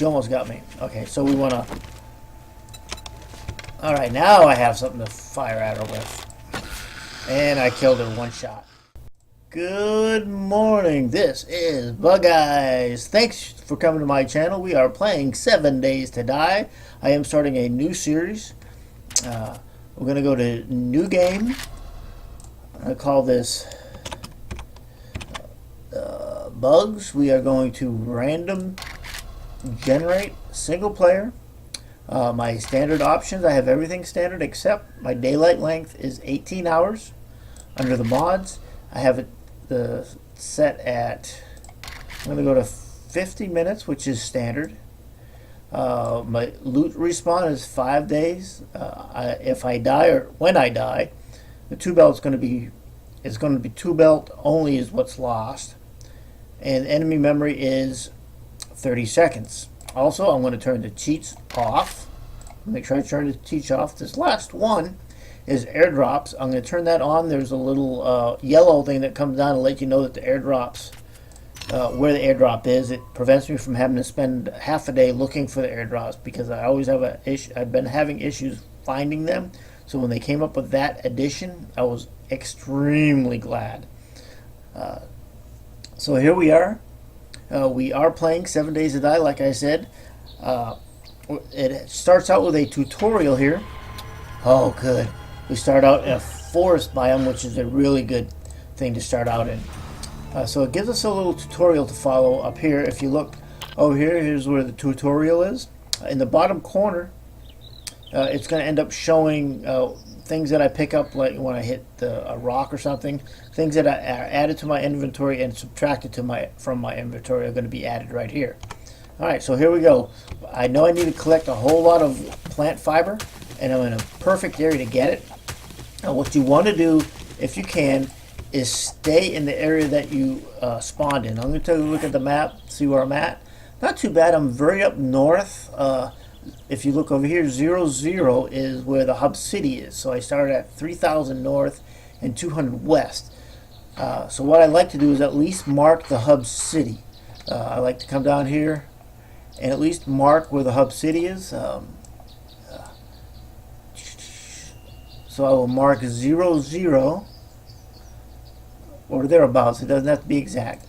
she almost got me. Okay, so we want to... Alright, now I have something to fire at her with. And I killed her one shot. Good morning. This is BugEyes. Thanks for coming to my channel. We are playing 7 Days to Die. I am starting a new series. We're going to go to new game. I call this Bugs. We are going to random generate single player. My standard options, I have everything standard except my daylight length is 18 hours. Under the mods, I have it set at, I'm going to go to 50 minutes, which is standard. My loot respawn is 5 days. If I die or when I die, the 2 belt is going to be 2 belt only is what's lost, and enemy memory is 30 seconds. Also, I'm going to turn the cheats off. Make sure I turn the cheats off. This last one is airdrops. I'm going to turn that on. There's a little yellow thing that comes down to let you know that the airdrops, where the airdrop is. It prevents me from having to spend half a day looking for the airdrops because I always have I've been having issues finding them. So when they came up with that addition, I was extremely glad. So here we are. We are playing 7 Days to Die, like I said. It starts out with a tutorial here. Oh, good. We start out in a forest biome, which is a really good thing to start out in. So it gives us a little tutorial to follow up here. If you look over here, here's where the tutorial is. In the bottom corner, it's going to end up showing things that I pick up, like when I hit a rock or something. Things that are added to my inventory and subtracted from my inventory are going to be added right here. Alright, so here we go. I know I need to collect a whole lot of plant fiber, and I'm in a perfect area to get it. Now what you want to do, if you can, is stay in the area that you spawned in. I'm going to take a look at the map, see where I'm at. Not too bad, I'm very up north. If you look over here, 00 is where the hub city is. So I started at 3,000 north and 200 west. So what I like to do is at least mark the hub city. I like to come down here and at least mark where the hub city is. So I will mark 00 or thereabouts. It doesn't have to be exact.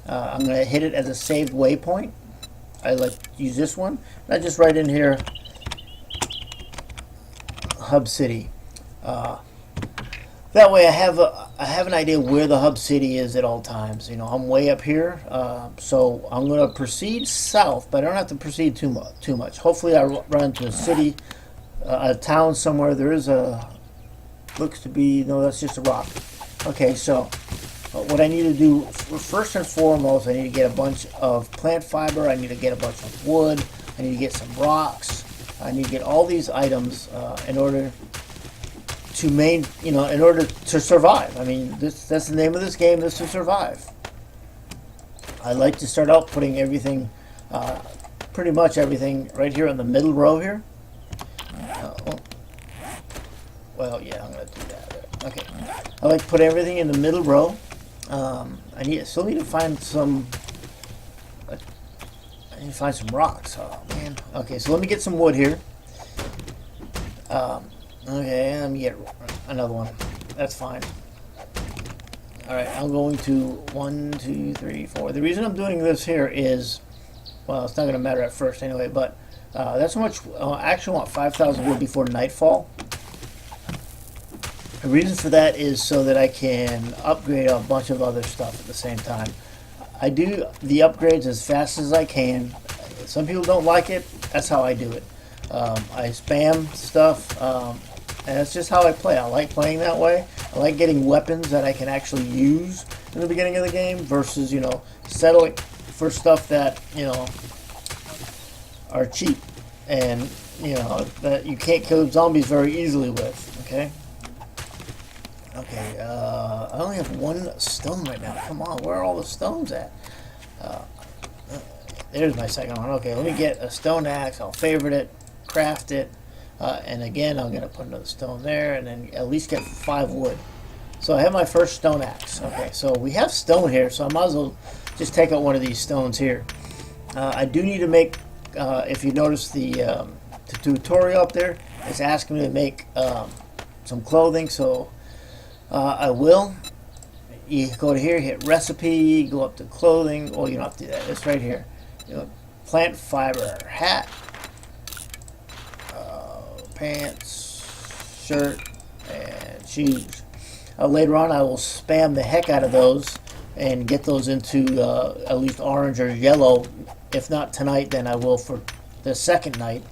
I'm going to hit it as a saved waypoint. I like to use this one. I just write in here hub city. That way I have an idea where the hub city is at all times. You know, I'm way up here, so I'm going to proceed south, but I don't have to proceed too much. Hopefully I run into a city, a town somewhere. There is looks to be, no, that's just a rock. Okay, so what I need to do, first and foremost, I need to get a bunch of plant fiber, I need to get a bunch of wood, I need to get some rocks, I need to get all these items in order to in order to survive. I mean, that's the name of this game, is to survive. I like to start out putting everything, pretty much everything, right here in the middle row here. Well, yeah, I'm going to do that. Okay. I like to put everything in the middle row. I still need to find some. I need to find some rocks. Oh man. Okay, so let me get some wood here. Okay, let me get another one. That's fine. All right, I'm going to 1, 2, 3, 4. The reason I'm doing this here is, well, it's not going to matter at first anyway. But that's how much. I actually want 5,000 wood before nightfall. The reason for that is so that I can upgrade a bunch of other stuff at the same time. I do the upgrades as fast as I can. Some people don't like it. That's how I do it. I spam stuff, and that's just how I play. I like playing that way. I like getting weapons that I can actually use in the beginning of the game versus, settling for stuff that, are cheap and, that you can't kill zombies very easily with, okay? Okay, I only have 1 stone right now. Come on, where are all the stones at? There's my second one. Okay, let me get a stone axe. I'll favorite it, craft it, and again, I'm going to put another stone there, and then at least get 5 wood. So I have my first stone axe. Okay, so we have stone here, so I might as well just take out one of these stones here. I do need to make if you notice the tutorial up there, it's asking me to make some clothing, so I will. You go to here, hit recipe, go up to clothing. Oh, you don't have to do that. It's right here. You know, plant fiber hat, pants, shirt, and shoes. Later on, I will spam the heck out of those and get those into at least orange or yellow. If not tonight, then I will for the second night.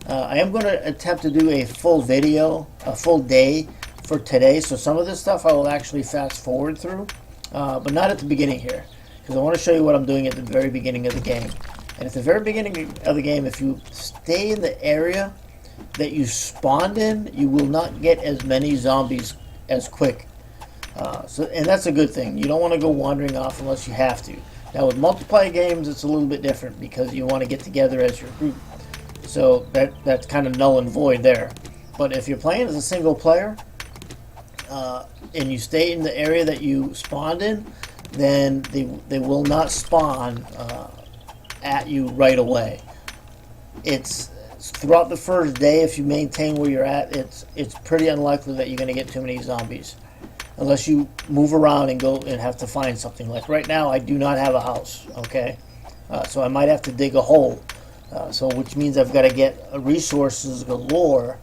I am going to attempt to do a full video, a full day for today, so some of this stuff I will actually fast forward through, but not at the beginning here, because I want to show you what I'm doing at the very beginning of the game. And at the very beginning of the game, if you stay in the area that you spawned in, you will not get as many zombies as quick. And that's a good thing. You don't want to go wandering off unless you have to. Now with multiplayer games, it's a little bit different because you want to get together as your group. So that's kind of null and void there. But if you're playing as a single player, and you stay in the area that you spawned in, then they will not spawn at you right away. It's throughout the first day, if you maintain where you're at, it's pretty unlikely that you're going to get too many zombies, unless you move around and go and have to find something. Like right now, I do not have a house. Okay, so I might have to dig a hole. So which means I've got to get resources galore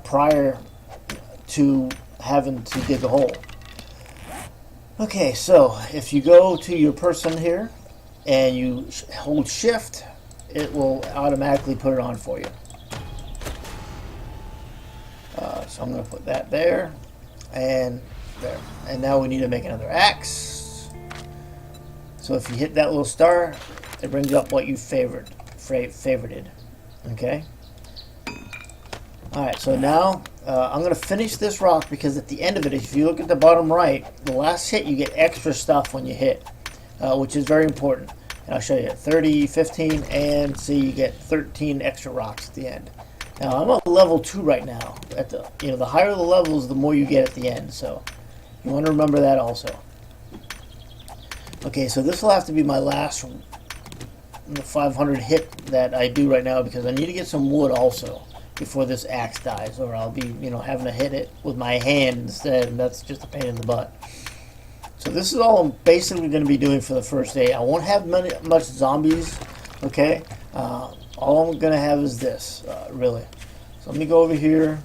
prior to having to dig a hole. Okay, so if you go to your person here and you hold shift, it will automatically put it on for you. So I'm going to put that there and there. And now we need to make another axe. So if you hit that little star, it brings up what you favorited. Okay. Alright, so now I'm going to finish this rock, because at the end of it, if you look at the bottom right, the last hit, you get extra stuff when you hit, which is very important. And I'll show you 30, 15, and see, you get 13 extra rocks at the end. Now I'm at level 2 right now. At the higher the levels, the more you get at the end. So you want to remember that also. Okay, so this will have to be my last 500 hit that I do right now, because I need to get some wood also before this axe dies, or I'll be, having to hit it with my hand instead, and that's just a pain in the butt. So this is all I'm basically going to be doing for the first day. I won't have much zombies, okay? All I'm going to have is this, really. So let me go over here,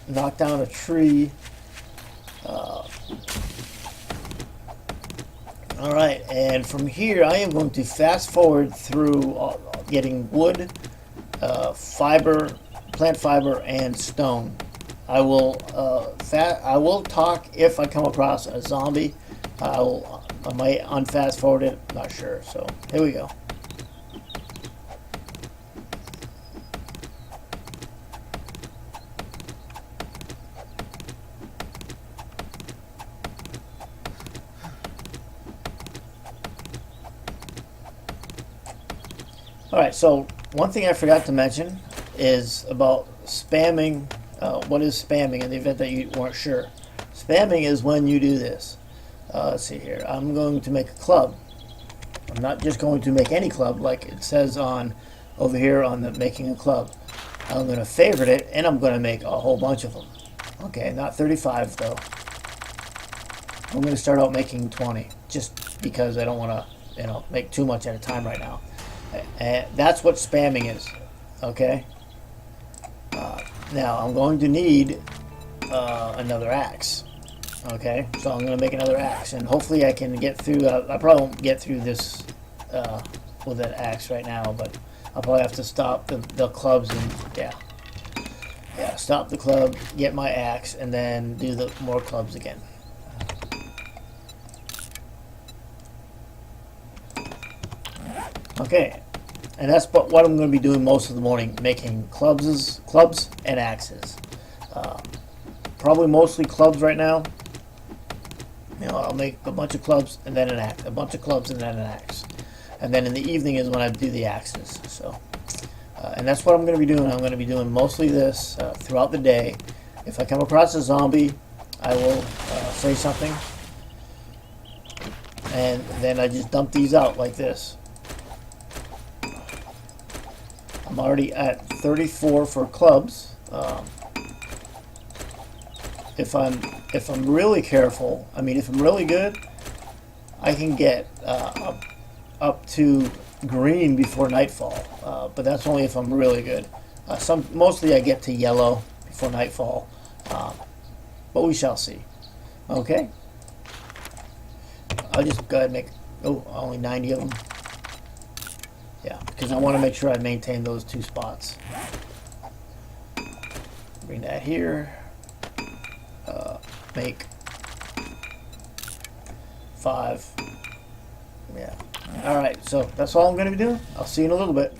knock down a tree. Alright, and from here I am going to fast forward through getting wood, fiber, plant fiber, and stone. I will talk if I come across a zombie. I might unfast forward it, not sure. So here we go. Alright, so one thing I forgot to mention is about spamming. What is spamming in the event that you weren't sure? Spamming is when you do this. Let's see here. I'm going to make a club. I'm not just going to make any club like it says on over here on the making a club. I'm going to favorite it, and I'm going to make a whole bunch of them. Okay, not 35 though. I'm going to start out making 20 just because I don't want to, make too much at a time right now. And that's what spamming is. Okay. Now I'm going to need another axe. Okay, so I'm going to make another axe, and hopefully I can get through. I probably won't get through this with that axe right now, but I'll probably have to stop the clubs and stop the club, get my axe, and then do the more clubs again. Okay, and that's what I'm going to be doing most of the morning, making clubs and axes. Probably mostly clubs right now. I'll make a bunch of clubs and then an axe, a bunch of clubs and then an axe, and then in the evening is when I do the axes. So, and that's what I'm going to be doing. I'm going to be doing mostly this throughout the day. If I come across a zombie, I will say something, and then I just dump these out like this. I'm already at 34 for clubs. If I'm really careful, I mean, if I'm really good, I can get up to green before nightfall. But that's only if I'm really good. Mostly I get to yellow before nightfall. But we shall see. Okay. I'll just go ahead and make, only 90 of them. Yeah, because I want to make sure I maintain those 2 spots. Bring that here. Make 5. Yeah. Alright, so that's all I'm going to be doing. I'll see you in a little bit.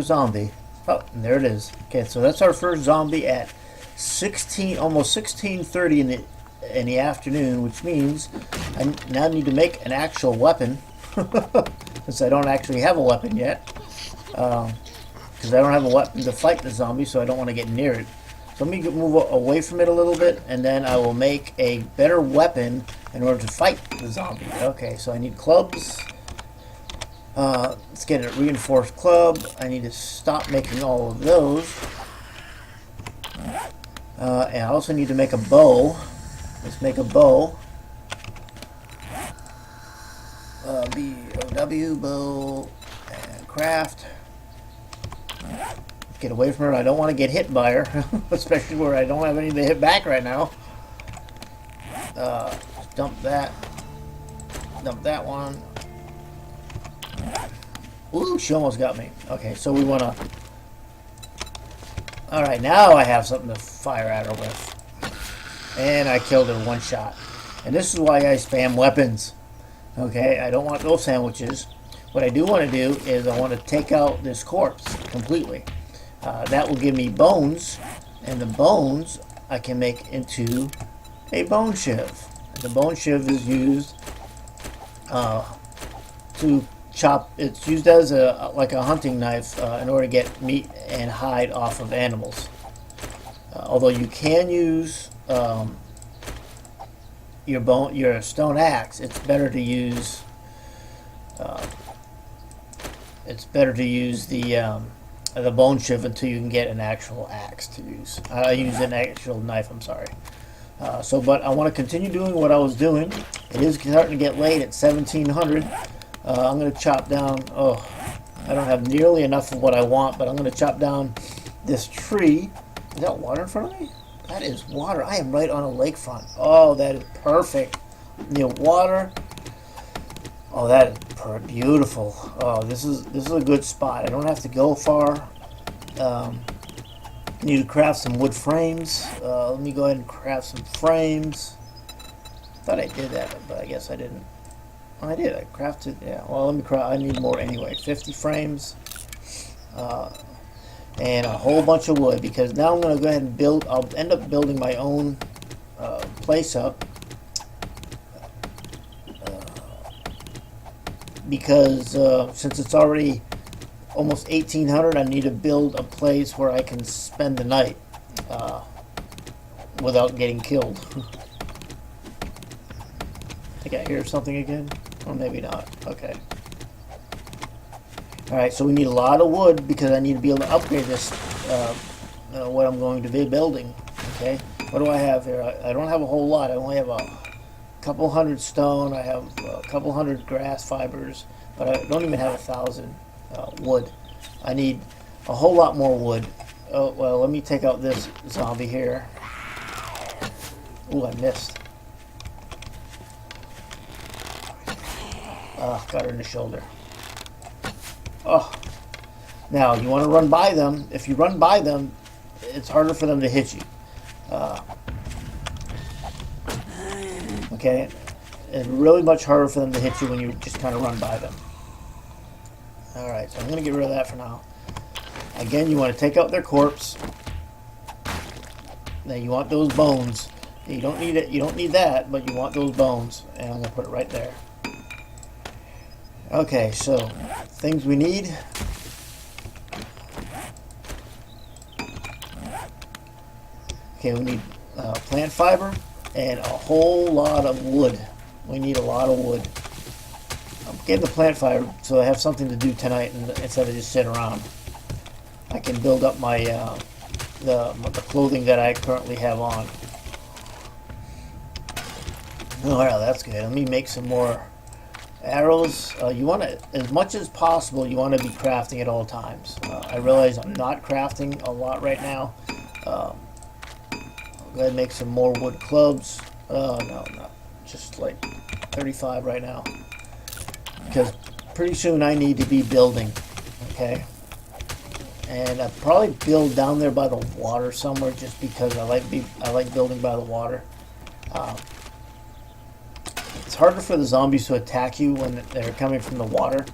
Zombie. Oh, and there it is. Okay, so that's our first zombie at 16, almost 16:30 in the afternoon, which means I now need to make an actual weapon, since I don't actually have a weapon yet. Because I don't have a weapon to fight the zombie, so I don't want to get near it. So let me move away from it a little bit, and then I will make a better weapon in order to fight the zombie. Okay, so I need clubs. Let's get a reinforced club. I need to stop making all of those. And I also need to make a bow. Let's make a bow. B-O-W, bow, and craft. Get away from her. I don't want to get hit by her, especially where I don't have anything to hit back right now. Dump that. Dump that one. Ooh, she almost got me. Okay, so we want to... Alright, now I have something to fire at her with. And I killed her one shot. And this is why I spam weapons. Okay, I don't want those sandwiches. What I do want to do is I want to take out this corpse completely. That will give me bones. And the bones I can make into a bone shiv. The bone shiv is used to chop. It's used as like a hunting knife in order to get meat and hide off of animals. Although you can use your stone axe, it's better to use the the bone shiv until you can get an actual axe to use. Use an actual knife, I'm sorry. But I want to continue doing what I was doing. It is starting to get late at 1700. I'm going to chop down, I don't have nearly enough of what I want, but I'm going to chop down this tree. Is that water in front of me? That is water. I am right on a lakefront. Oh, that is perfect. Near water. Oh, that is beautiful. Oh, this is a good spot. I don't have to go far. Need to craft some wood frames. Let me go ahead and craft some frames. Thought I did that, but I guess I didn't. Oh, I did. I crafted. Yeah. Well, let me craft. I need more anyway. 50 frames. And a whole bunch of wood, because now I'm going to go ahead and build. I'll end up building my own place up. Because since it's already almost 1800, I need to build a place where I can spend the night without getting killed. I think I hear something again, or maybe not. Okay. Alright, so we need a lot of wood because I need to be able to upgrade this, what I'm going to be building. Okay, what do I have here? I don't have a whole lot. I only have a couple hundred stone. I have a couple hundred grass fibers, but I don't even have 1,000 wood. I need a whole lot more wood. Oh, well, let me take out this zombie here. Ooh, I missed. Got her in the shoulder. Oh, now you want to run by them. If you run by them, it's harder for them to hit you. Okay, it's really much harder for them to hit you when you just kind of run by them. Alright, so I'm going to get rid of that for now. Again, you want to take out their corpse. Now you want those bones. You don't need it. You don't need that, but you want those bones. And I'm going to put it right there. Okay, so things we need. Okay, we need plant fiber and a whole lot of wood. We need a lot of wood. I'm getting the plant fiber so I have something to do tonight, and instead of just sitting around. I can build up my the clothing that I currently have on. Oh, yeah, that's good. Let me make some more arrows. You want to, as much as possible, you want to be crafting at all times. I realize I'm not crafting a lot right now. I'll go ahead and make some more wood clubs. No, not just like 35 right now, because pretty soon I need to be building. Okay, and I'll probably build down there by the water somewhere, just because I like building by the water. It's harder for the zombies to attack you when they're coming from the water.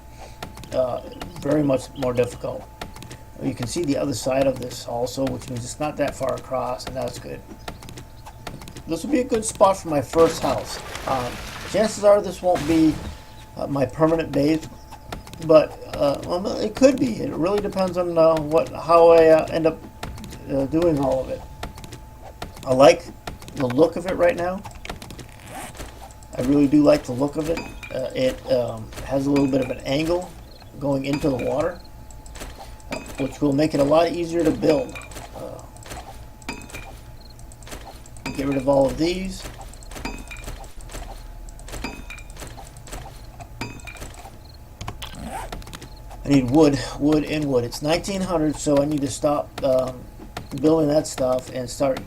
Very much more difficult. You can see the other side of this also, which means it's not that far across, and that's good. This will be a good spot for my first house. Chances are this won't be my permanent base, but well, it could be. It really depends on how I end up doing all of it. I like the look of it right now. I really do like the look of it. It has a little bit of an angle going into the water, which will make it a lot easier to build. Get rid of all of these. I need wood, wood, and wood. It's 1900, so I need to stop building that stuff and start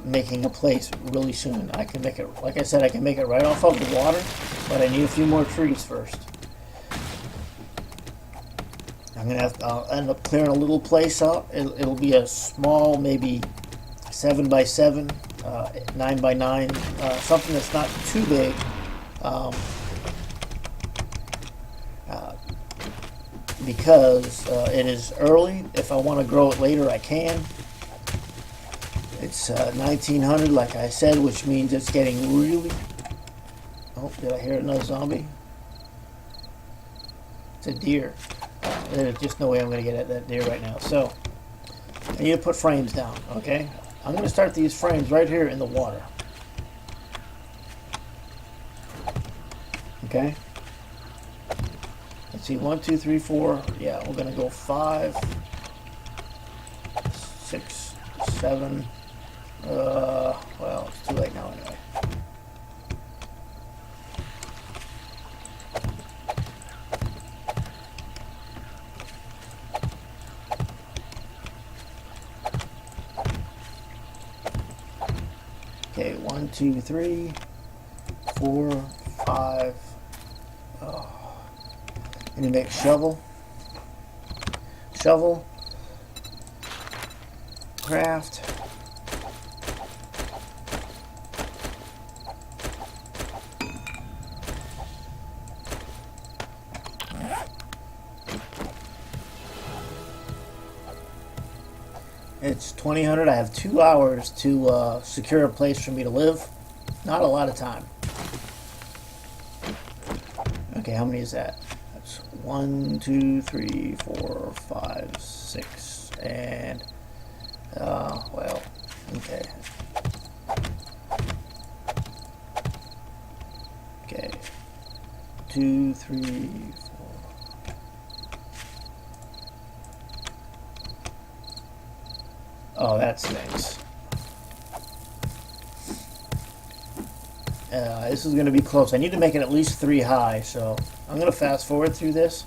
making a place really soon. I can make it, like I said, I can make it right off of the water, but I need a few more trees first. I'll end up clearing a little place out. It'll be a small, maybe 7 by 7, 9 by 9, something that's not too big. Because it is early. If I want to grow it later, I can. It's 1900, like I said, which means it's getting really... Oh, did I hear another zombie? It's a deer. There's just no way I'm going to get at that deer right now. So, I need to put frames down, okay? I'm going to start these frames right here in the water. Okay? Let's see, 1, 2, 3, 4. Yeah, we're going to go 5, 6, 7. Well, it's too late now anyway. Okay, 1, 2, 3, 4, 5. And you make shovel, craft, it's 2000. I have 2 hours to secure a place for me to live. Not a lot of time. Okay, how many is that? That's 1, 2, 3, 4, 5, 6, and well, okay. Okay, 2, 3, 4. Oh, that's nice. This is going to be close. I need to make it at least 3 high, so I'm going to fast forward through this.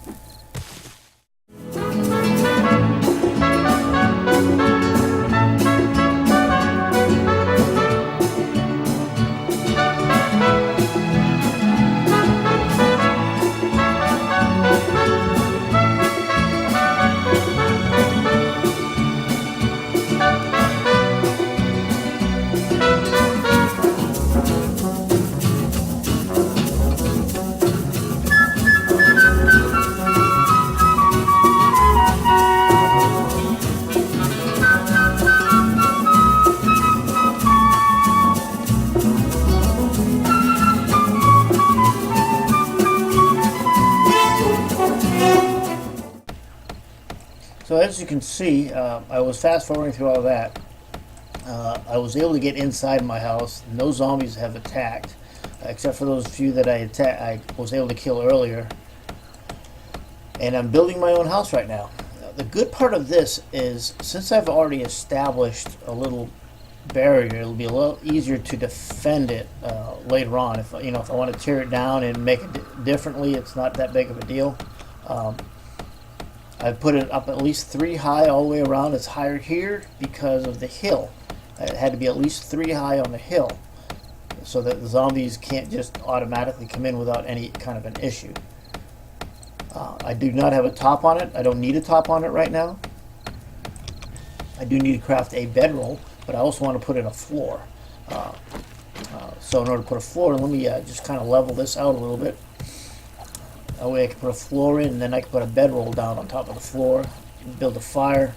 So as you can see, I was fast forwarding through all that. I was able to get inside my house. No zombies have attacked, except for those few that I was able to kill earlier. And I'm building my own house right now. The good part of this is, since I've already established a little barrier, it'll be a little easier to defend it later on. If if I want to tear it down and make it differently, it's not that big of a deal. I put it up at least 3 high all the way around. It's higher here because of the hill. It had to be at least 3 high on the hill so that the zombies can't just automatically come in without any kind of an issue. I do not have a top on it. I don't need a top on it right now. I do need to craft a bedroll, but I also want to put in a floor. So in order to put a floor, let me just kind of level this out a little bit. That way I can put a floor in, and then I can put a bedroll down on top of the floor, and build a fire.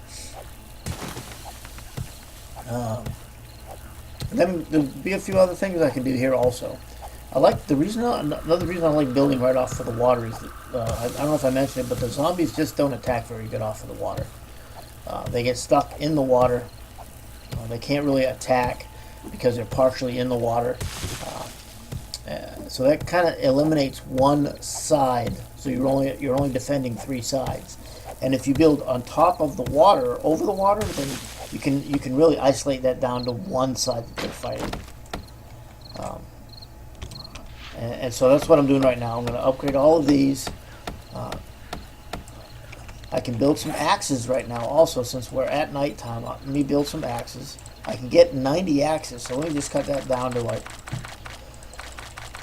And then there'll be a few other things I can do here also. Another reason I like building right off of the water is that, I don't know if I mentioned it, but the zombies just don't attack very good off of the water. They get stuck in the water. They can't really attack because they're partially in the water. So that kind of eliminates one side. So you're only defending 3 sides. And if you build on top of the water, over the water, then you can really isolate that down to one side that they're fighting. And so that's what I'm doing right now. I'm going to upgrade all of these. I can build some axes right now also, since we're at nighttime. Let me build some axes. I can get 90 axes, so let me just cut that down to like...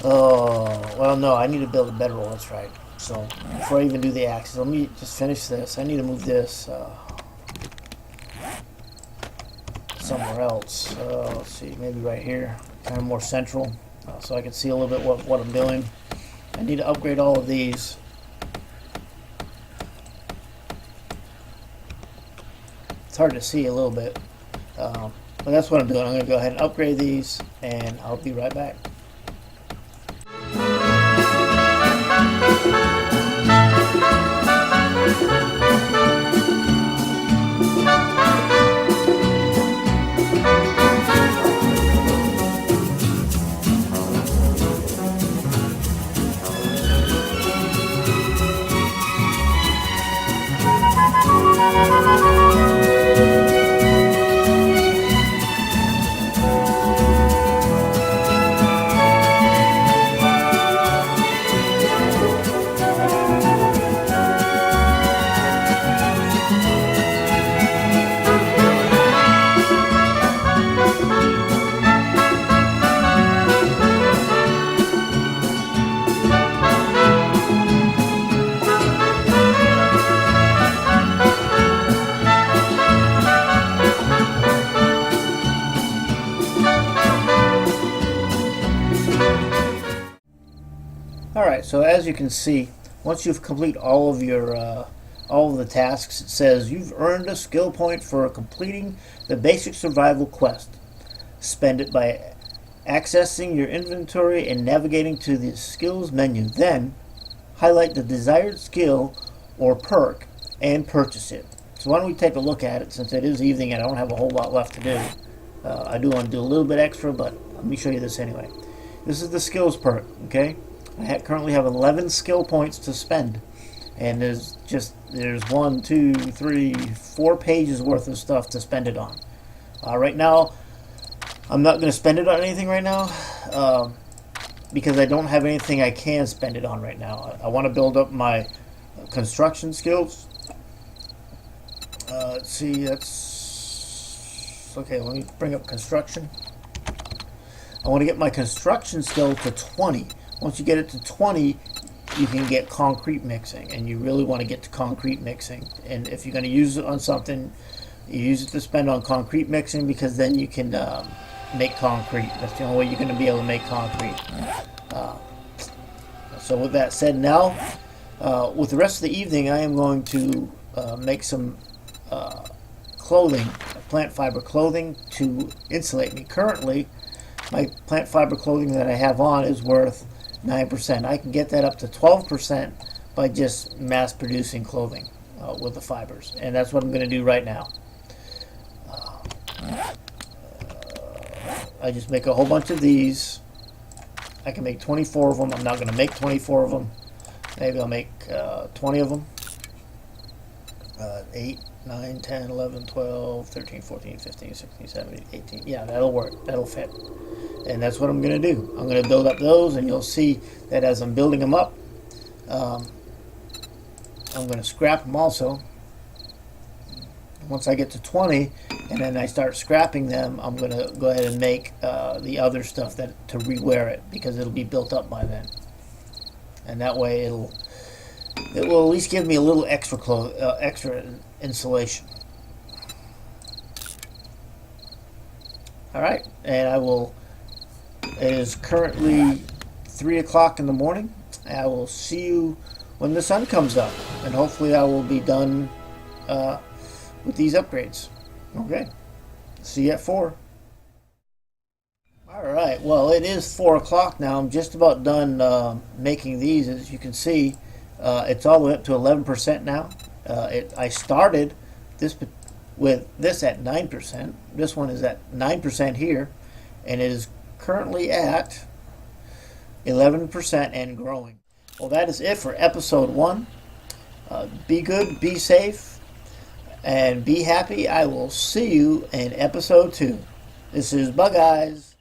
Oh, well, no, I need to build a bedroll, that's right. So, before I even do the axes, let me just finish this. I need to move this somewhere else. Let's see, maybe right here, kind of more central, so I can see a little bit what I'm doing. I need to upgrade all of these. It's hard to see a little bit, but that's what I'm doing. I'm going to go ahead and upgrade these, and I'll be right back. Alright, so as you can see, once you've completed all of your all of the tasks, it says you've earned a skill point for completing the basic survival quest. Spend it by accessing your inventory and navigating to the skills menu. Then highlight the desired skill or perk and purchase it. So why don't we take a look at it, since it is evening and I don't have a whole lot left to do. I do want to do a little bit extra, but let me show you this anyway. This is the skills perk, okay? I currently have 11 skill points to spend. And there's 1, 2, 3, 4 pages worth of stuff to spend it on. Right now, I'm not going to spend it on anything right now because I don't have anything I can spend it on right now. I want to build up my construction skills. Let's see, that's... Okay, let me bring up construction. I want to get my construction skill to 20. Once you get it to 20, you can get concrete mixing, and you really want to get to concrete mixing. And if you're going to use it on something, you use it to spend on concrete mixing, because then you can make concrete. That's the only way you're going to be able to make concrete. So with that said, now with the rest of the evening, I am going to make some clothing, plant fiber clothing, to insulate me. Currently, my plant fiber clothing that I have on is worth 9%. I can get that up to 12% by just mass producing clothing with the fibers, and that's what I'm going to do right now. I just make a whole bunch of these. I can make 24 of them. I'm not going to make 24 of them. Maybe I'll make 20 of them. 8, 9, 10, 11, 12, 13, 14, 15, 16, 17, 18. Yeah, that'll work. That'll fit. And that's what I'm going to do. I'm going to build up those, and you'll see that as I'm building them up, I'm going to scrap them also. Once I get to 20, and then I start scrapping them, I'm going to go ahead and make the other stuff to rewear it, because it'll be built up by then. And that way it will at least give me a little extra insulation. Alright, and I will... It is currently 3 o'clock in the morning. I will see you when the sun comes up, and hopefully I will be done with these upgrades. Okay, see you at 4. Alright, well, it is 4 o'clock now. I'm just about done making these. As you can see, it's all the way up to 11% now. I started with this at 9%. This one is at 9% here, and it is currently at 11% and growing. Well, that is it for episode 1. Be good, be safe, and be happy. I will see you in episode 2. This is BugEyes.